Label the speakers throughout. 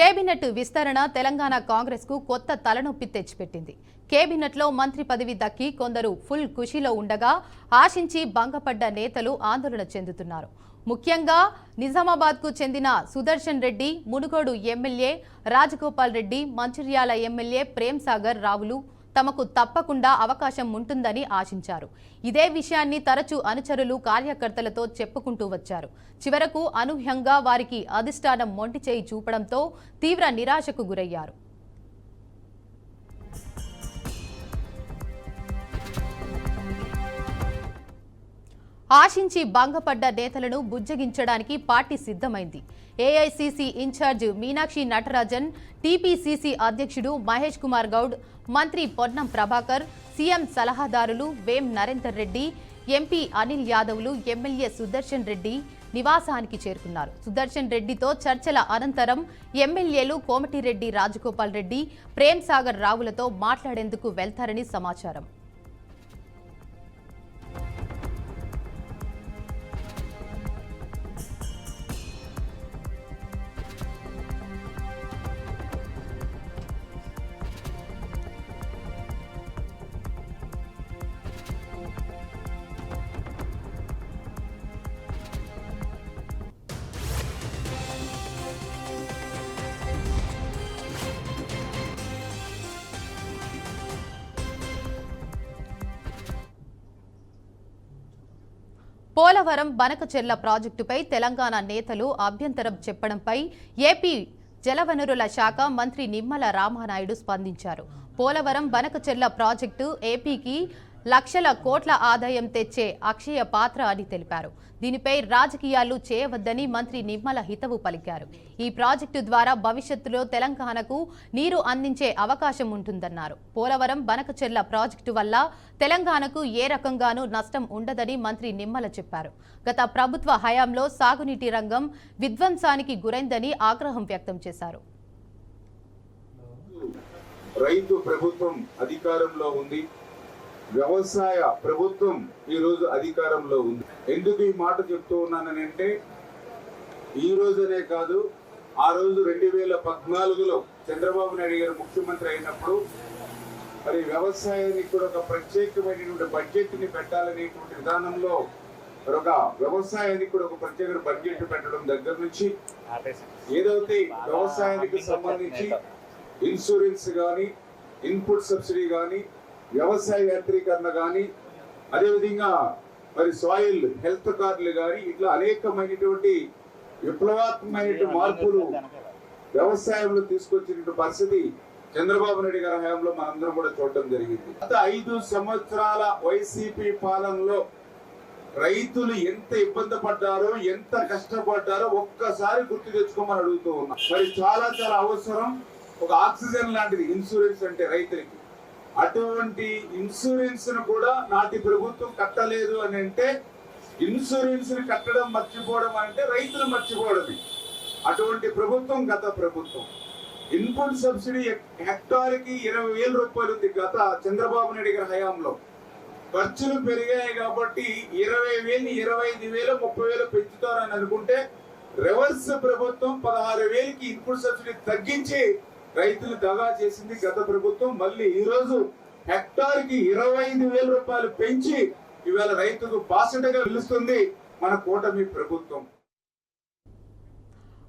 Speaker 1: Cabinet విస్తరణ తెలంగాణ కాంగ్రెస్ కు కొత్త తలనొప్పి తెచ్చిపెట్టింది. కేబినెట్ లో మంత్రి పదవి దక్కి కొందరు ఫుల్ ఖుషీలో ఉండగా ఆశించి భంగపడ్డ నేతలు ఆందోళన చెందుతున్నారు. ముఖ్యంగా నిజామాబాద్ కు చెందిన సుదర్శన్ రెడ్డి, మునుగోడు ఎమ్మెల్యే రాజగోపాల్ రెడ్డి, మంచిర్యాల ఎమ్మెల్యే ప్రేమ్ సాగర్ రావులు తమకు తప్పకుండా అవకాశం ఉంటుందని ఆశించారు. ఇదే విషయాన్ని తరచూ అనుచరులు కార్యకర్తలతో చెప్పుకుంటూ వచ్చారు. చివరకు అనూహ్యంగా వారికి అధిష్టానం మొండి చేయి చూపడంతో తీవ్ర నిరాశకు గురయ్యారు. ఆశించి భంగపడ్డ నేతలను బుజ్జగించడానికి పార్టీ సిద్ధమైంది. AICC incharge Meenakshi Natarajan, TPCC అధ్యక్షుడు మహేష్ కుమార్ గౌడ్, మంత్రి పొన్నం ప్రభాకర్, సీఎం సలహాదారులు వేం నరేందర్ రెడ్డి, ఎంపీ అనిల్ యాదవ్లు ఎమ్మెల్యే సుదర్శన్ రెడ్డి నివాసానికి చేరుకున్నారు. సుదర్శన్ రెడ్డితో చర్చల అనంతరం ఎమ్మెల్యేలు కోమటిరెడ్డి రాజగోపాల్ రెడ్డి, ప్రేమ్ సాగర్ రావులతో మాట్లాడేందుకు వెళ్తారని సమాచారం. పోలవరం బనకచెర్ల ప్రాజెక్టుపై తెలంగాణ నేతలు అభ్యంతరం చెప్పడంపై ఏపీ జలవనరుల శాఖ మంత్రి నిమ్మల రామానాయుడు స్పందించారు. పోలవరం బనకచెర్ల ప్రాజెక్టు ఏపీకి లక్షల కోట్ల ఆదాయం తెచ్చే అక్షయ పాత్ర అని తెలిపారు. దీనిపై రాజకీయాలు చేయవద్దని మంత్రి నిమ్మల హితవు పలికారు. ఈ ప్రాజెక్టు ద్వారా భవిష్యత్తులో తెలంగాణకు నీరు అందించే అవకాశం ఉంటుందన్నారు. పోలవరం బనకచెర్ల ప్రాజెక్టు వల్ల తెలంగాణకు ఏ రకంగానూ నష్టం ఉండదని మంత్రి నిమ్మల చెప్పారు. గత ప్రభుత్వ హయాంలో సాగునీటి రంగం విధ్వంసానికి గురైందని ఆగ్రహం వ్యక్తం చేశారు.
Speaker 2: రైతు ప్రభుత్వం అధికారంలో ఉంది, వ్యవసాయ ప్రభుత్వం ఈ రోజు అధికారంలో ఉంది. ఎందుకు ఈ మాట చెప్తూ ఉన్నానంటే, ఈ రోజునే కాదు, ఆ రోజు 2014లో చంద్రబాబు నాయుడు గారు ముఖ్యమంత్రి అయినప్పుడు మరి వ్యవసాయానికి కూడా ఒక ప్రత్యేకమైనటువంటి బడ్జెట్ ని పెట్టాలనేటువంటి విధానంలో ఒక వ్యవసాయానికి కూడా ఒక ప్రత్యేక బడ్జెట్ పెట్టడం దగ్గర నుంచి ఏదైతే వ్యవసాయానికి సంబంధించి ఇన్సూరెన్స్ కానీ, ఇన్పుట్ సబ్సిడీ కానీ, వ్యవసాయ యాంత్రీకరణ కానీ, అదేవిధంగా మరి సాయిల్ హెల్త్ కార్డులు కానీ, ఇట్లా అనేకమైనటువంటి విప్లవాత్మకమైన మార్పులు వ్యవసాయంలో తీసుకొచ్చినటువంటి పరిస్థితి చంద్రబాబు నాయుడు గారి హయాంలో మనందరం కూడా చూడటం జరిగింది. గత 5 సంవత్సరాల వైసీపీ పాలనలో రైతులు ఎంత ఇబ్బంది పడ్డారో, ఎంత కష్టపడ్డారో ఒక్కసారి గుర్తు తెచ్చుకోమని అడుగుతూ ఉన్నా. మరి చాలా చాలా అవసరం. ఒక ఆక్సిజన్ లాంటిది ఇన్సూరెన్స్ అంటే రైతులకి. అటువంటి ఇన్సూరెన్స్ ను కూడా నాటి ప్రభుత్వం కట్టలేదు అని అంటే, ఇన్సూరెన్స్ ని కట్టడం మర్చిపోవడం అంటే రైతులు మర్చిపోవడమే. అటువంటి ప్రభుత్వం గత ప్రభుత్వం. ఇన్పుట్ సబ్సిడీ హెక్టార్కి 20,000 రూపాయలు ఉంది గత చంద్రబాబు నాయుడు గారి హయాంలో. ఖర్చులు పెరిగాయి కాబట్టి 20,000ని 25,000, 30,000 పెంచుతారని అనుకుంటే, రివర్స్ ప్రభుత్వం 16,000కి ఇన్పుట్ సబ్సిడీ తగ్గించి రైతులు దగా చేసింది గత ప్రభుత్వం. మళ్ళీ ఈ రోజు హెక్టార్కి 25,000 రూపాయలు పెంచి ఇవాళ రైతుకు బాసటగా నిలుస్తుంది మన కూటమి ప్రభుత్వం.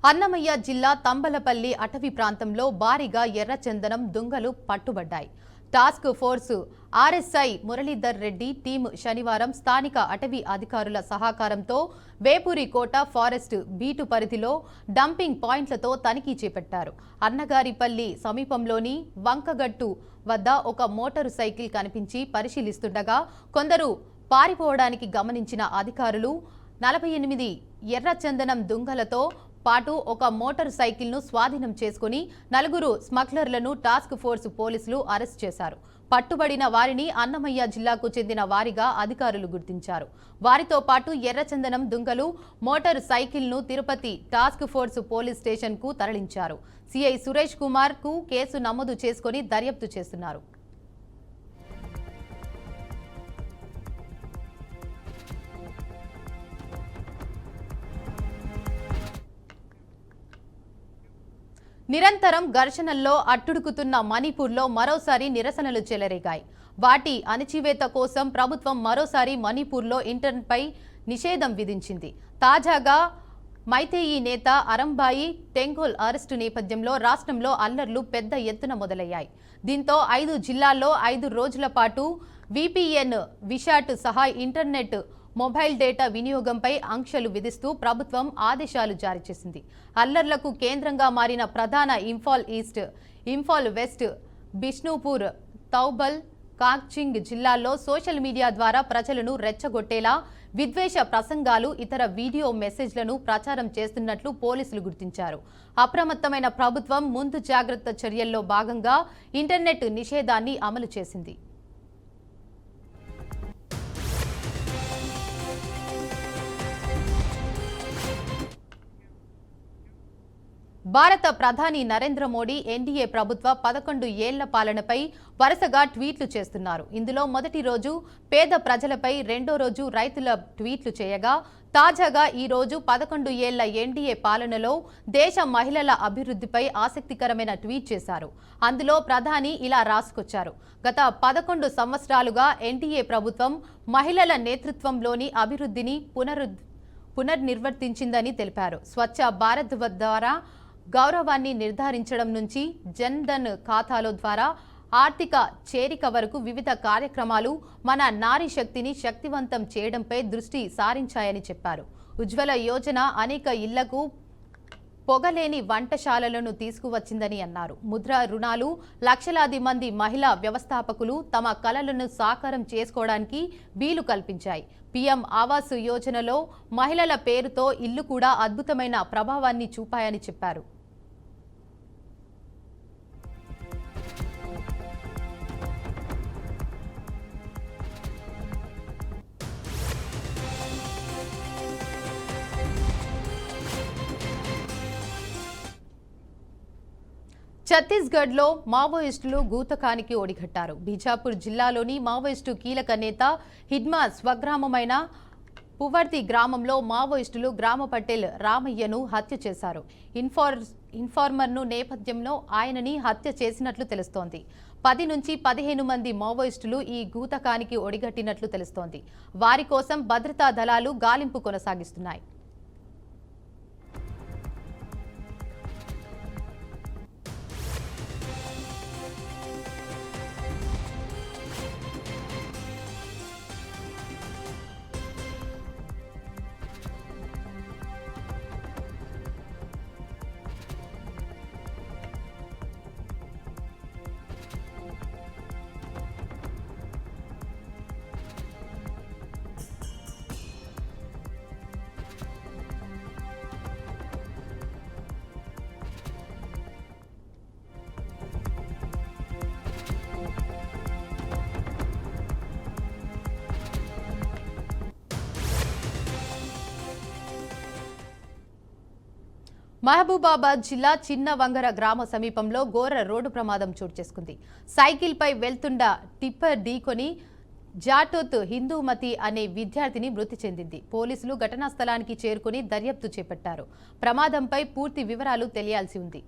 Speaker 1: అన్నమయ్య జిల్లా తంబలపల్లి అటవీ ప్రాంతంలో భారీగా ఎర్రచందనం దుంగలు పట్టుబడ్డాయి. Task force RSI Muralidhar Reddy team శనివారం స్థానిక అటవీ అధికారుల సహకారంతో వేపూరి కోట ఫారెస్ట్ బీటు పరిధిలో డంపింగ్ పాయింట్లతో తనిఖీ చేపట్టారు. అన్నగారిపల్లి సమీపంలోని వంకగట్టు వద్ద ఒక మోటారు సైకిల్ కనిపించి పరిశీలిస్తుండగా కొందరు పారిపోవడానికి గమనించిన అధికారులు 48 ఎర్రచందనం దుంగలతో పాటు ఒక మోటార్ సైకిల్ ను స్వాధీనం చేసుకుని 4 స్మగ్లర్లను టాస్క్ ఫోర్స్ పోలీసులు అరెస్ట్ చేశారు. పట్టుబడిన వారిని అన్నమయ్య జిల్లాకు చెందిన వారిగా అధికారులు గుర్తించారు. వారితో పాటు ఎర్రచందనం దుంగలు, మోటార్ సైకిల్ ను Tirupati task force police station కు తరలించారు. సిఐ సురేష్ కుమార్ కు కేసు నమోదు చేసుకుని దర్యాప్తు చేస్తున్నారు. నిరంతరం ఘర్షణల్లో అట్టుడుకుతున్న మణిపూర్లో మరోసారి నిరసనలు చెలరేగాయి. వాటి అణచివేత కోసం ప్రభుత్వం మరోసారి మణిపూర్లో ఇంటర్నెట్పై నిషేధం విధించింది. తాజాగా మైతేయి నేత అరంబాయి టెంగోల్ అరెస్టు నేపథ్యంలో రాష్ట్రంలో అల్లర్లు పెద్ద ఎత్తున మొదలయ్యాయి. దీంతో 5 జిల్లాల్లో 5 రోజుల పాటు VPN, విషాట్ సహా ఇంటర్నెట్, మొబైల్ డేటా వినియోగంపై ఆంక్షలు విధిస్తూ ప్రభుత్వం ఆదేశాలు జారీ చేసింది. అల్లర్లకు కేంద్రంగా మారిన ప్రధాన ఇంఫాల్ ఈస్ట్, ఇంఫాల్ వెస్ట్, బిష్ణుపూర్, తౌబల్, కాక్చింగ్ జిల్లాల్లో సోషల్ మీడియా ద్వారా ప్రజలను రెచ్చగొట్టేలా విద్వేష ప్రసంగాలు, ఇతర వీడియో మెసేజ్లను ప్రచారం చేస్తున్నట్లు పోలీసులు గుర్తించారు. అప్రమత్తమైన ప్రభుత్వం ముందు జాగ్రత్త చర్యల్లో భాగంగా ఇంటర్నెట్ నిషేధాన్ని అమలు చేసింది. భారత ప్రధాని నరేంద్ర మోడీ ఎన్డీఏ ప్రభుత్వ 11 ఏళ్ల పాలనపై వరుసగా ట్వీట్లు చేస్తున్నారు. ఇందులో మొదటి రోజు పేద ప్రజలపై, రెండో రోజు రైతుల ట్వీట్లు చేయగా, తాజాగా ఈ రోజు 11 ఏళ్ల ఎన్డీఏ పాలనలో దేశ మహిళల అభివృద్ధిపై ఆసక్తికరమైన ట్వీట్ చేశారు. అందులో ప్రధాని ఇలా రాసుకొచ్చారు: గత 11 సంవత్సరాలుగా ఎన్డీఏ ప్రభుత్వం మహిళల నేతృత్వంలోని అభివృద్ధిని పునర్నిర్వర్తించిందని తెలిపారు. స్వచ్ఛ భారత్ ద్వారా గౌరవాన్ని నిర్ధారించడం నుంచి జన్ ధన్ ఖాతాల ద్వారా ఆర్థిక చేరిక వరకు వివిధ కార్యక్రమాలు మన నారీ శక్తిని శక్తివంతం చేయడంపై దృష్టి సారించాయని చెప్పారు. ఉజ్వల యోజన అనేక ఇళ్లకు పొగలేని వంటశాలలను తీసుకువచ్చిందని అన్నారు. ముద్ర రుణాలు లక్షలాది మంది మహిళా వ్యవస్థాపకులు తమ కలలను సాకారం చేసుకోవడానికి వీలు కల్పించాయి. పీఎం ఆవాస్ యోజనలో మహిళల పేరుతో ఇల్లు కూడా అద్భుతమైన ప్రభావాన్ని చూపాయని చెప్పారు. ఛత్తీస్గఢ్లో మావోయిస్టులు గూతకానికి ఒడిగట్టారు. బీజాపూర్ జిల్లాలోని మావోయిస్టు కీలక నేత హిడ్మా స్వగ్రామమైన పువర్తి గ్రామంలో మావోయిస్టులు గ్రామ పటేల్ రామయ్యను హత్య చేశారు. ఇన్ఫార్మర్ను నేపథ్యంలో ఆయనని హత్య చేసినట్లు తెలుస్తోంది. 10 నుంచి 15 మంది మావోయిస్టులు ఈ గూతకానికి ఒడిగట్టినట్లు తెలుస్తోంది. వారి కోసం భద్రతా దళాలు గాలింపు కొనసాగిస్తున్నాయి. మహబూబాబాద్ జిల్లా చిన్న వంగర గ్రామ సమీపంలో ఘోర రోడ్డు ప్రమాదం చోటు చేసుకుంది. సైకిల్పై వెళ్తుండ టిప్పర్ ఢీకొని జాటోత్ హిందూమతి అనే విద్యార్థిని మృతి చెందింది. పోలీసులు ఘటనా స్థలానికి చేరుకుని దర్యాప్తు చేపట్టారు. ప్రమాదంపై పూర్తి వివరాలు తెలియాల్సి ఉంది.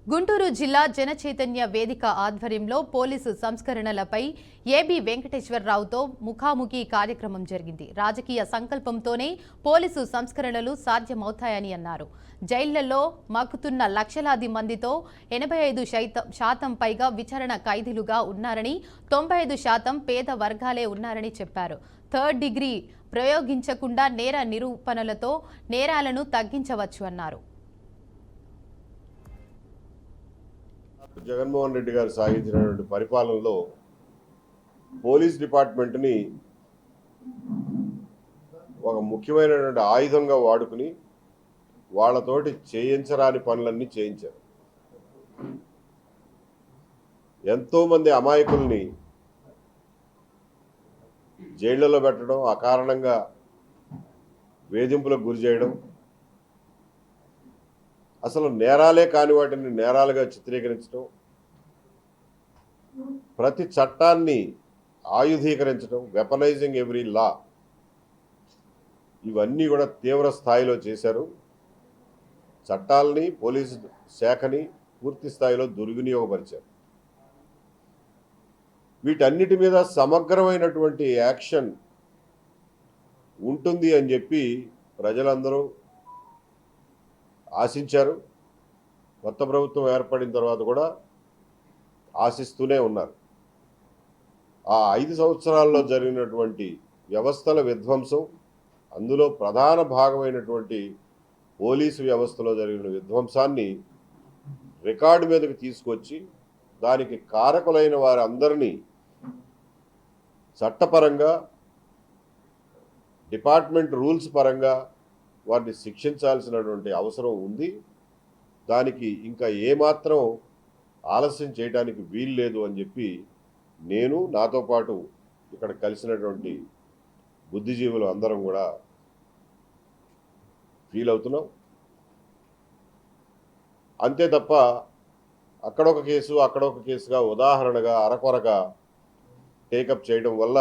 Speaker 1: గుంటూరు జిల్లా జనచైతన్య వేదిక ఆధ్వర్యంలో పోలీసు సంస్కరణలపై ఏబీ వెంకటేశ్వరరావుతో ముఖాముఖి కార్యక్రమం జరిగింది. రాజకీయ సంకల్పంతోనే పోలీసు సంస్కరణలు సాధ్యమవుతాయని అన్నారు. జైళ్లలో మక్కుతున్న లక్షలాది మందితో 85% పైగా విచారణ ఖైదీలుగా ఉన్నారని, 95% పేద వర్గాలే ఉన్నారని చెప్పారు. థర్డ్ డిగ్రీ ప్రయోగించకుండా నేర నిరూపణలతో నేరాలను తగ్గించవచ్చు అన్నారు.
Speaker 3: జగన్మోహన్ రెడ్డి గారు సాగించినటువంటి పరిపాలనలో పోలీస్ డిపార్ట్మెంట్ని ఒక ముఖ్యమైనటువంటి ఆయుధంగా వాడుకుని వాళ్ళతోటి చేయించరాని పనులన్నీ చేయించారు. ఎంతోమంది అమాయకుల్ని జైళ్లలో పెట్టడం, అకారణంగా వేధింపులకు గురి చేయడం, అసలు నేరాలే కాని వాటిని నేరాలుగా చిత్రీకరించడం, ప్రతి చట్టాన్ని ఆయుధీకరించడం, వెపనైజింగ్ ఎవ్రీ లా, ఇవన్నీ కూడా తీవ్ర స్థాయిలో చేశారు. చట్టాలని, పోలీసు శాఖని పూర్తి స్థాయిలో దుర్వినియోగపరిచారు. వీటన్నిటి మీద సమగ్రమైనటువంటి యాక్షన్ ఉంటుంది అని చెప్పి ప్రజలందరూ ఆశించారు. కొత్త ప్రభుత్వం ఏర్పడిన తర్వాత కూడా ఆశిస్తూనే ఉన్నారు. ఆ 5 సంవత్సరాల్లో జరిగినటువంటి వ్యవస్థల విధ్వంసం, అందులో ప్రధాన భాగమైనటువంటి పోలీసు వ్యవస్థలో జరిగిన విధ్వంసాన్ని రికార్డు మీదకి తీసుకొచ్చి దానికి కారకులైన వారందరినీ చట్టపరంగా, డిపార్ట్మెంట్ రూల్స్ పరంగా వారిని శిక్షించాల్సినటువంటి అవసరం ఉంది. దానికి ఇంకా ఏమాత్రం ఆలస్యం చేయడానికి వీలు లేదు అని చెప్పి నేను, నాతో పాటు ఇక్కడ కలిసినటువంటి బుద్ధిజీవులు అందరం కూడా ఫీల్ అవుతున్నాం. అంతే తప్ప అక్కడొక కేసు అక్కడొక కేసుగా ఉదాహరణగా అరకొరగా టేకప్ చేయడం వల్ల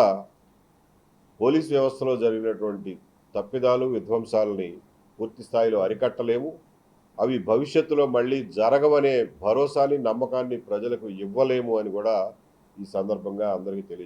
Speaker 3: పోలీస్ వ్యవస్థలో జరిగినటువంటి తప్పిదాలు, విధ్వంసాలని పూర్తి స్థాయిలో అరికట్టలేము. అవి భవిష్యత్తులో మళ్ళీ జరగవనే భరోసాని, నమ్మకాన్ని ప్రజలకు ఇవ్వలేము అని కూడా ఈ సందర్భంగా అందరికీ తెలియజేస్తున్నాను.